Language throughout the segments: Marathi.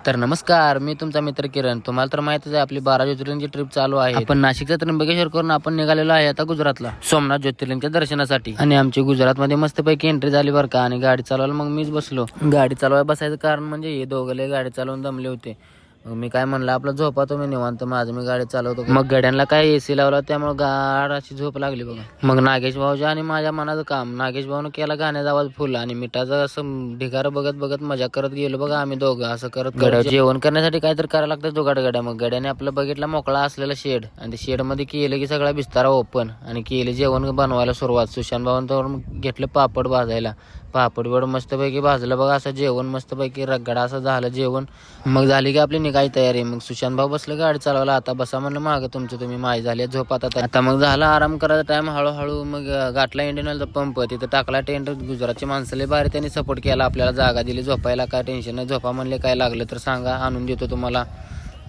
तर नमस्कार, मी तुमचा मित्र किरण. तुम्हाला तर माहितीच आहे आपली 12 ज्योतिर्लिंगची ट्रिप चालू आहे. आपण नाशिकचा त्र्यंबकेश्वर करून आपण निघालेलो आहे आता गुजरातला सोमनाथ ज्योतिर्लिंगच्या दर्शनासाठी. आणि आमची गुजरातमध्ये मस्तपैकी एंट्री झाली बरं का. आणि गाडी चालवायला मग मीच बसलो. गाडी चालवायला बसायचं कारण म्हणजे हे दोघले गाडी चालवून दमले होते. मग मी काय म्हणलं आपलं झोपा तुम्ही निवांत, माझं मी गाडी चालवतो. मग गाड्यांना काय एसी लावला त्यामुळे गाड अशी झोप लागली बघा. मग नागेश भाऊच्या आणि माझ्या मनाचं काम, नागेश भाऊनं केला गाण्याचा आवाज फुल आणि मिठाचं असं ढिगार बघत बघत मजा करत गेलो बघा आम्ही दोघं. असं करत गड्या जेवण करण्यासाठी काहीतरी करायला लागतं जुगाड गड्या. मग गड्याने आपलं बघितला मोकळा असलेला शेड आणि ते शेड मध्ये केलं की सगळा बिस्तारा ओपन आणि केले जेवण बनवायला सुरुवात. सुशांत भाऊन घेतलं पापड भाजायला. पापड मस्तपैकी भाजलं बघा. असं जेवण मस्तपैकी रगडा असं झालं जेवण. मग झाली की आपली निघायची तयारी. मग सुशांत भाऊ बसले गाडी चालवायला. आता बसा म्हणलं मागं तुमचं तुम्ही, माय झाली झोप आता मग झाला आराम करायचा टाइम. हळूहळू मग गाठला इंडियन ऑइलचा पंप, तिथं टाकला टेंट. गुजरातचे माणसाले बाहेर त्यांनी सपोर्ट केला, आपल्याला जागा दिली झोपायला. काय टेन्शन नाही, झोपा म्हणले काय लागलं तर सांगा, आणून देतो तुम्हाला,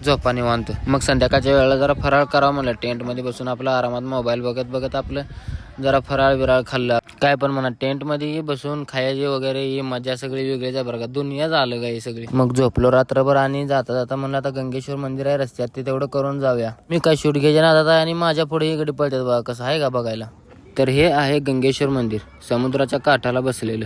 झोपा निवांत. मग संध्याकाळच्या वेळेला जरा फराळ करावं म्हणलं. टेंटमध्ये बसून आपलं आरामात मोबाईल बघत बघत आपलं जरा फराळ बिराळ खाल्लं. काय पण म्हणा, टेंटमध्ये बसून खायची वगैरे ही मजा सगळी वेगळीच आहे बरं का. दुनिया झालं का ही सगळी. मग झोपलो रात्रभर आणि जाता जाता म्हणलं आता गंगेश्वर मंदिर आहे रस्त्यात, ते तेवढं करून जाऊया. मी काय शूट घ्यायच्या नादात आहे आणि माझ्या पुढे इकडे पळतात बघा. कसं आहे का बघायला. तर हे आहे गंगेश्वर मंदिर, समुद्राच्या काठाला बसलेलं.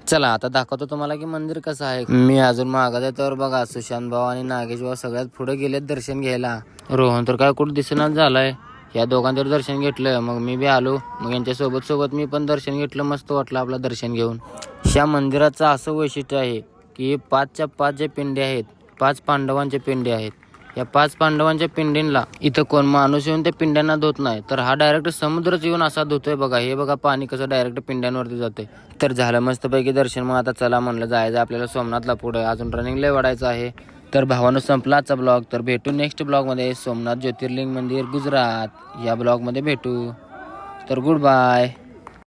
चला आता दाखवतो तुम्हाला की मंदिर कसं आहे. मी अजून मागत आहे तर बघा सुशांत भाऊ आणि नागेश भाऊ सगळ्यात पुढे गेलेत दर्शन घ्यायला. रोहन तर काय कुठं दिसेनाच झालाय. या दोघांचं दर्शन घेतलं, मग मी बी आलो. मग यांच्या सोबत मी पण दर्शन घेतलं. मस्त वाटलं आपलं दर्शन घेऊन. ह्या मंदिराचं असं वैशिष्ट्य आहे की 5च्या 5 जे पिंडे आहेत, 5 पांडवांचे पिंडे आहेत. या 5 पांडवांच्या पिंडींना इथं कोण माणूस येऊन त्या पिंड्यांना धुत नाही, तर हा डायरेक्ट समुद्रच येऊन असा धुतोय बघा. हे बघा पाणी कसं डायरेक्ट पिंड्यांवरती जातंय. तर झालं मस्तपैकी दर्शन. मग आता चला म्हणलं जायचं आपल्याला सोमनाथला पुढं, अजून रनिंग लय वाढायचं आहे. तर भावानं संपला आजचा ब्लॉग. तर भेटू नेक्स्ट ब्लॉगमध्ये. सोमनाथ ज्योतिर्लिंग मंदिर गुजरात या ब्लॉगमध्ये भेटू. तर गुड बाय.